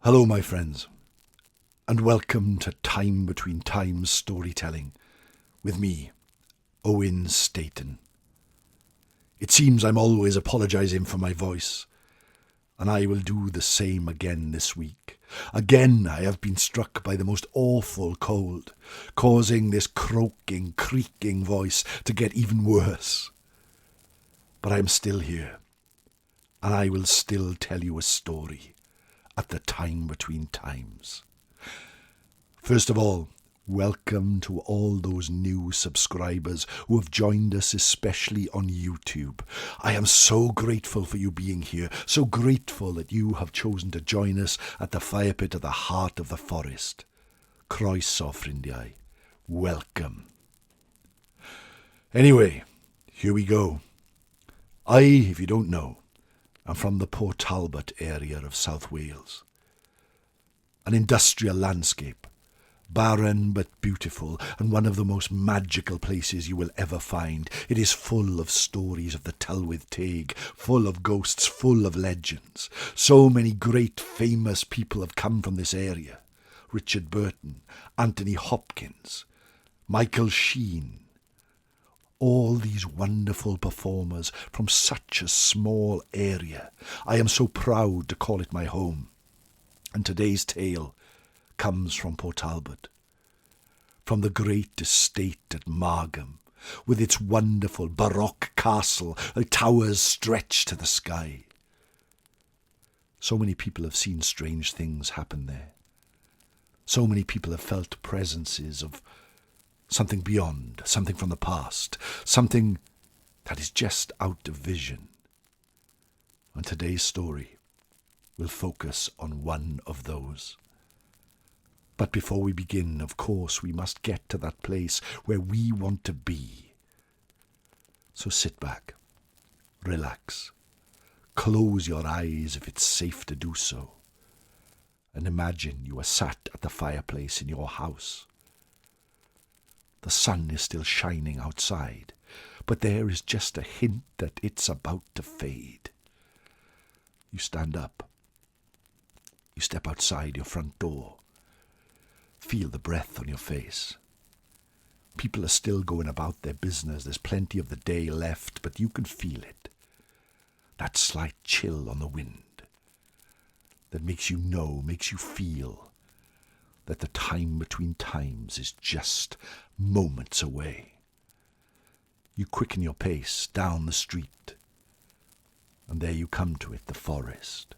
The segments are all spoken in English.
Hello, my friends, and welcome to Time Between Times storytelling with me, Owen Staton. It seems I'm always apologising for my voice, and I will do the same again this week. Again, I have been struck by the most awful cold, causing this croaking, creaking voice to get even worse. But I am still here, and I will still tell you a story at the time between times. First of all, welcome to all those new subscribers who have joined us, especially on YouTube. I am so grateful for you being here, so grateful that you have chosen to join us at the fire pit at the heart of the forest. Croeso, ffrindiau. Welcome. Anyway, here we go. If you don't know, I'm from the Port Talbot area of South Wales. An industrial landscape, barren but beautiful, and one of the most magical places you will ever find. It is full of stories of the Tylwyth Teg, full of ghosts, full of legends. So many great famous people have come from this area. Richard Burton, Anthony Hopkins, Michael Sheen. All these wonderful performers from such a small area. I am so proud to call it my home. And today's tale comes from Port Talbot, from the great estate at Margam, with its wonderful Baroque castle, like towers stretched to the sky. So many people have seen strange things happen there. So many people have felt presences of something beyond, something from the past, something that is just out of vision. And today's story will focus on one of those. But before we begin, of course, we must get to that place where we want to be. So sit back, relax, close your eyes if it's safe to do so, and imagine you are sat at the fireplace in your house. The sun is still shining outside, but there is just a hint that it's about to fade. You stand up. You step outside your front door. Feel the breath on your face. People are still going about their business. There's plenty of the day left, but you can feel it. That slight chill on the wind that makes you feel that the time between times is just moments away. You quicken your pace down the street, and there you come to it, the forest,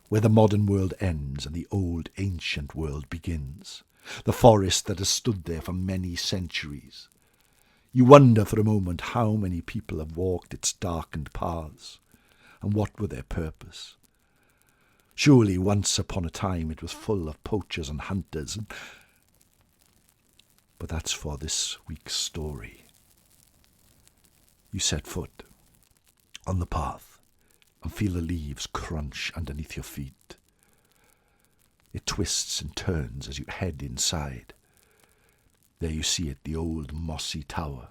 where the modern world ends and the old ancient world begins, the forest that has stood there for many centuries. You wonder for a moment how many people have walked its darkened paths, and what were their purpose. Surely once upon a time it was full of poachers and hunters, but that's for this week's story. You set foot on the path and feel the leaves crunch underneath your feet. It twists and turns as you head inside. There you see it, the old mossy tower.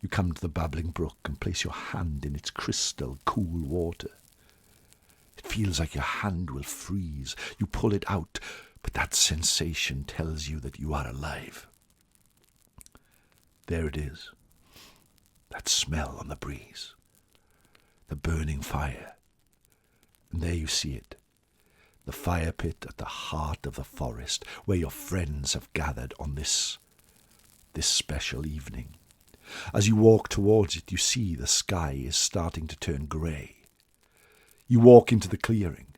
You come to the babbling brook and place your hand in its crystal cool water. It feels like your hand will freeze. You pull it out, but that sensation tells you that you are alive. There it is, that smell on the breeze, the burning fire. And there you see it, the fire pit at the heart of the forest, where your friends have gathered on this special evening. As you walk towards it, you see the sky is starting to turn grey. You walk into the clearing,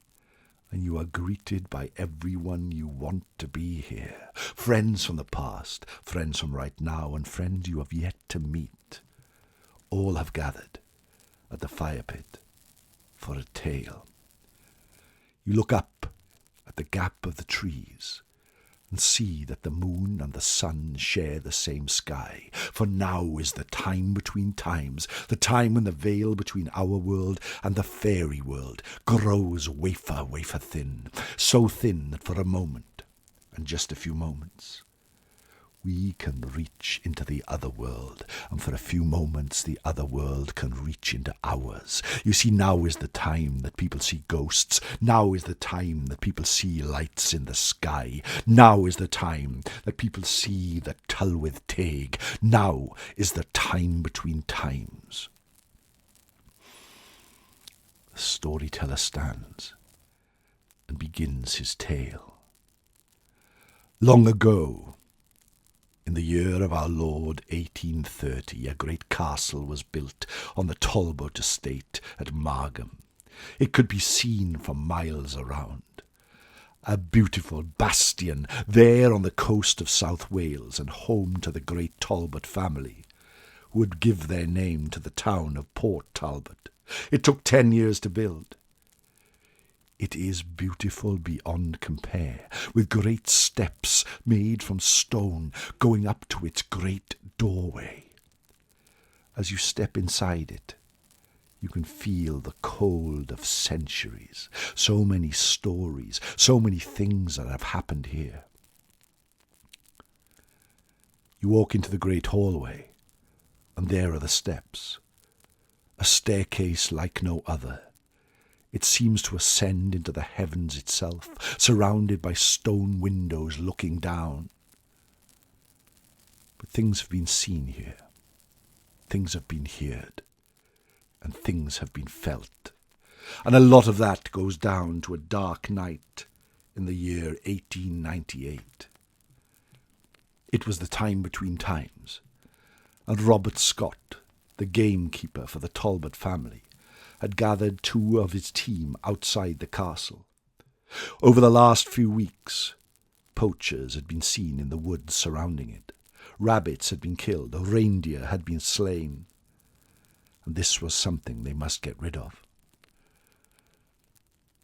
and you are greeted by everyone you want to be here. Friends from the past, friends from right now, and friends you have yet to meet. All have gathered at the fire pit for a tale. You look up at the gap of the trees, and see that the moon and the sun share the same sky. For now is the time between times, the time when the veil between our world and the fairy world grows wafer, wafer thin, so thin that for a moment, and just a few moments, we can reach into the other world, and for a few moments the other world can reach into ours. You see, now is the time that people see ghosts. Now is the time that people see lights in the sky. Now is the time that people see the Tylwyth Teg. Now is the time between times. The storyteller stands and begins his tale. Long ago, in the year of our Lord 1830, a great castle was built on the Talbot estate at Margam. It could be seen for miles around. A beautiful bastion there on the coast of South Wales and home to the great Talbot family, who would give their name to the town of Port Talbot. It took 10 years to build. It is beautiful beyond compare, with great steps made from stone going up to its great doorway. As you step inside it, you can feel the cold of centuries. So many stories, so many things that have happened here. You walk into the great hallway, and there are the steps. A staircase like no other. It seems to ascend into the heavens itself, surrounded by stone windows looking down. But things have been seen here. Things have been heard. And things have been felt. And a lot of that goes down to a dark night in the year 1898. It was the time between times, and Robert Scott, the gamekeeper for the Talbot family, had gathered 2 of his team outside the castle. Over the last few weeks, poachers had been seen in the woods surrounding it. Rabbits had been killed, a reindeer had been slain, and this was something they must get rid of.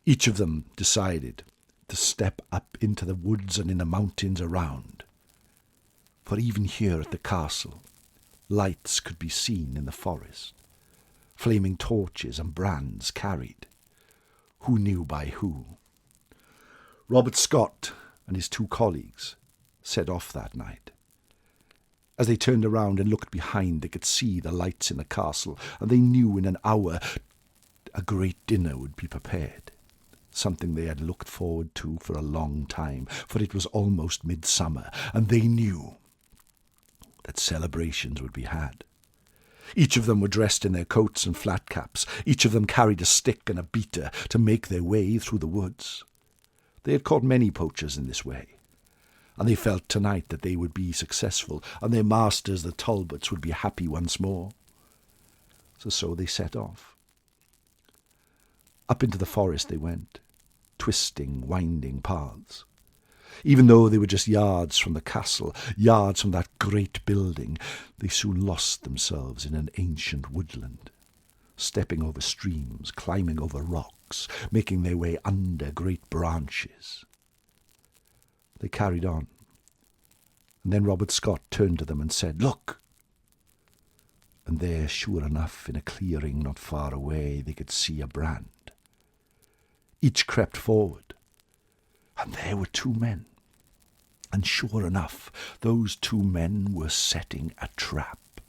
Each of them decided to step up into the woods and in the mountains around, for even here at the castle, lights could be seen in the forest. Flaming torches and brands carried. Who knew by who? Robert Scott and his 2 colleagues set off that night. As they turned around and looked behind, they could see the lights in the castle, and they knew in an hour a great dinner would be prepared, something they had looked forward to for a long time, for it was almost midsummer, and they knew that celebrations would be had. Each of them were dressed in their coats and flat caps. Each of them carried a stick and a beater to make their way through the woods. They had caught many poachers in this way, and they felt tonight that they would be successful, and their masters, the Talbots, would be happy once more. So they set off. Up into the forest they went, twisting, winding paths. Even though they were just yards from the castle, yards from that great building, they soon lost themselves in an ancient woodland, stepping over streams, climbing over rocks, making their way under great branches. They carried on, and then Robert Scott turned to them and said, "Look!" And there, sure enough, in a clearing not far away, they could see a brand. Each crept forward, and there were 2 men. And sure enough, those 2 men were setting a trap.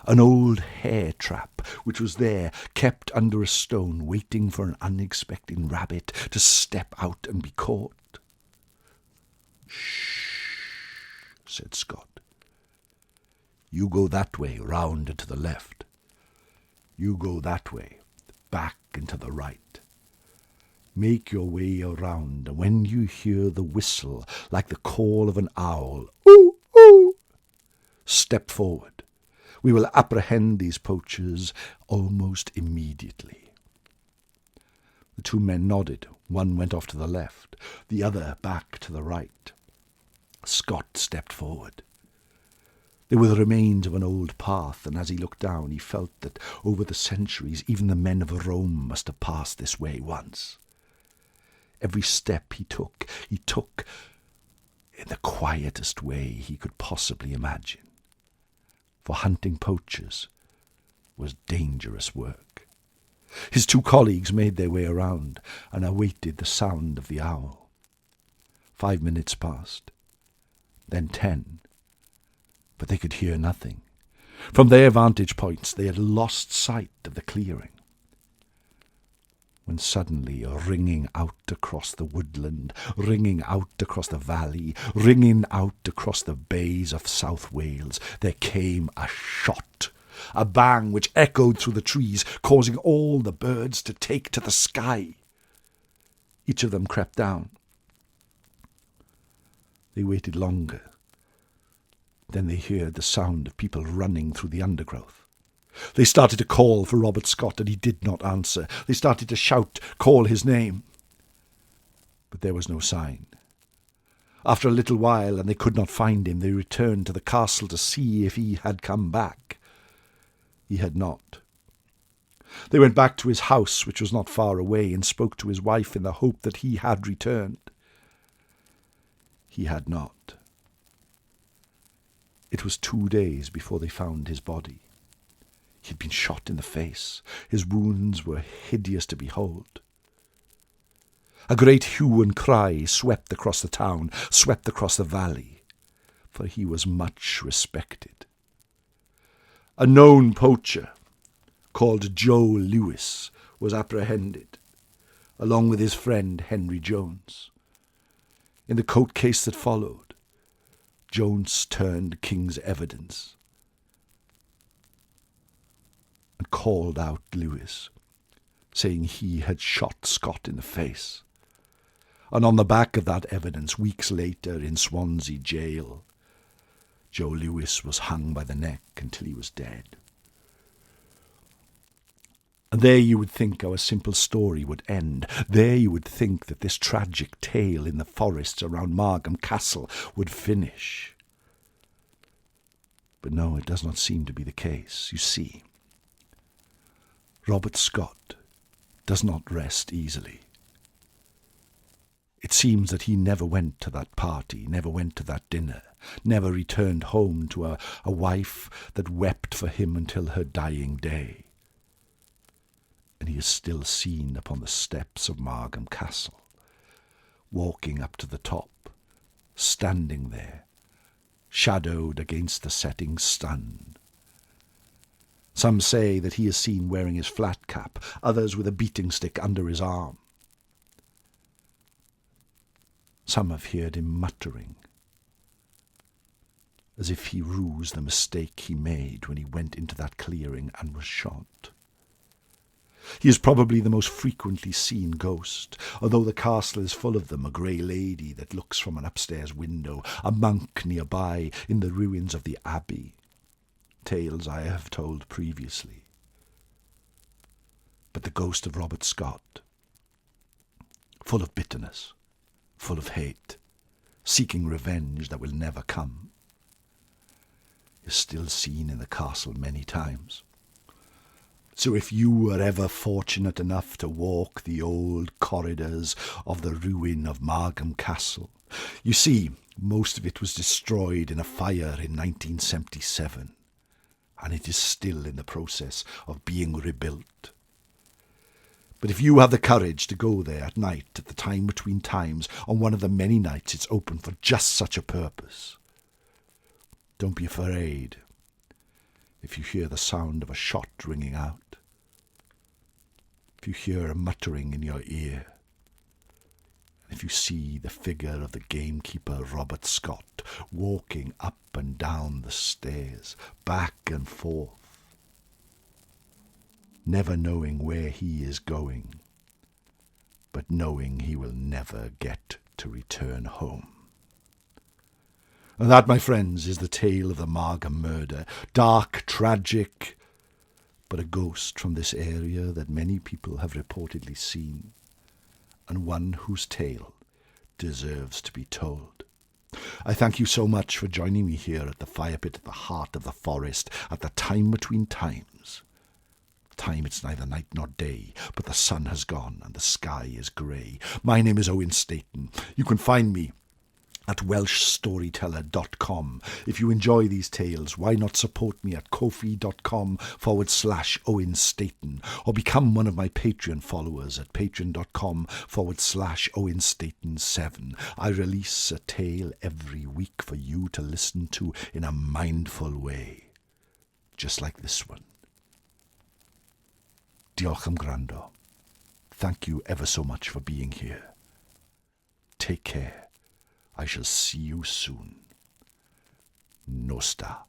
An old hare trap, which was there, kept under a stone, waiting for an unexpected rabbit to step out and be caught. "Shh," said Scott. "You go that way, round and to the left. You go that way, back and to the right. Make your way around, and when you hear the whistle, like the call of an owl, oo, oo, step forward. We will apprehend these poachers almost immediately." The 2 men nodded. One went off to the left, the other back to the right. Scott stepped forward. There were the remains of an old path, and as he looked down, he felt that over the centuries even the men of Rome must have passed this way once. Every step he took in the quietest way he could possibly imagine. For hunting poachers was dangerous work. His 2 colleagues made their way around and awaited the sound of the owl. 5 minutes passed, then 10, but they could hear nothing. From their vantage points they had lost sight of the clearing. When suddenly, ringing out across the woodland, ringing out across the valley, ringing out across the bays of South Wales, there came a shot, a bang which echoed through the trees, causing all the birds to take to the sky. Each of them crept down. They waited longer. Then they heard the sound of people running through the undergrowth. They started to call for Robert Scott, and he did not answer. They started to shout, call his name. But there was no sign. After a little while, and they could not find him, they returned to the castle to see if he had come back. He had not. They went back to his house, which was not far away, and spoke to his wife in the hope that he had returned. He had not. It was 2 days before they found his body. He had been shot in the face. His wounds were hideous to behold. A great hue and cry swept across the town, swept across the valley, for he was much respected. A known poacher, called Joe Lewis, was apprehended, along with his friend Henry Jones. In the court case that followed, Jones turned King's evidence and called out Lewis, saying he had shot Scott in the face. And on the back of that evidence, weeks later in Swansea jail, Joe Lewis was hung by the neck until he was dead. And there you would think our simple story would end. There you would think that this tragic tale in the forests around Margam Castle would finish. But no, it does not seem to be the case. You see, Robert Scott does not rest easily. It seems that he never went to that party, never went to that dinner, never returned home to a wife that wept for him until her dying day. And he is still seen upon the steps of Margam Castle, walking up to the top, standing there, shadowed against the setting sun. Some say that he is seen wearing his flat cap, others with a beating stick under his arm. Some have heard him muttering, as if he rues the mistake he made when he went into that clearing and was shot. He is probably the most frequently seen ghost, although the castle is full of them, a grey lady that looks from an upstairs window, a monk nearby in the ruins of the abbey. Tales I have told previously. But the ghost of Robert Scott, full of bitterness, full of hate, seeking revenge that will never come, is still seen in the castle many times. So if you were ever fortunate enough to walk the old corridors of the ruin of Margam Castle, you see, most of it was destroyed in a fire in 1977, and it is still in the process of being rebuilt. But if you have the courage to go there at night, at the time between times, on one of the many nights it's open for just such a purpose, don't be afraid if you hear the sound of a shot ringing out, if you hear a muttering in your ear, and if you see the figure of the gamekeeper Robert Scott walking up and down the stairs, back and forth, never knowing where he is going, but knowing he will never get to return home. And that, my friends, is the tale of the Margam murder. Dark, tragic, but a ghost from this area that many people have reportedly seen, and one whose tale deserves to be told. I thank you so much for joining me here at the fire pit at the heart of the forest, at the time between times. time it's neither night nor day, but the sun has gone and the sky is grey. My name is Owen Staton. You can find me at welshstoryteller.com. If you enjoy these tales, why not support me at ko-fi.com/Owen Staton, or become one of my Patreon followers at patreon.com/Owen Staton 7. I release a tale every week for you to listen to in a mindful way, just like this one. Diolch am gwrando. Thank you ever so much for being here. Take care. I shall see you soon. Nosta.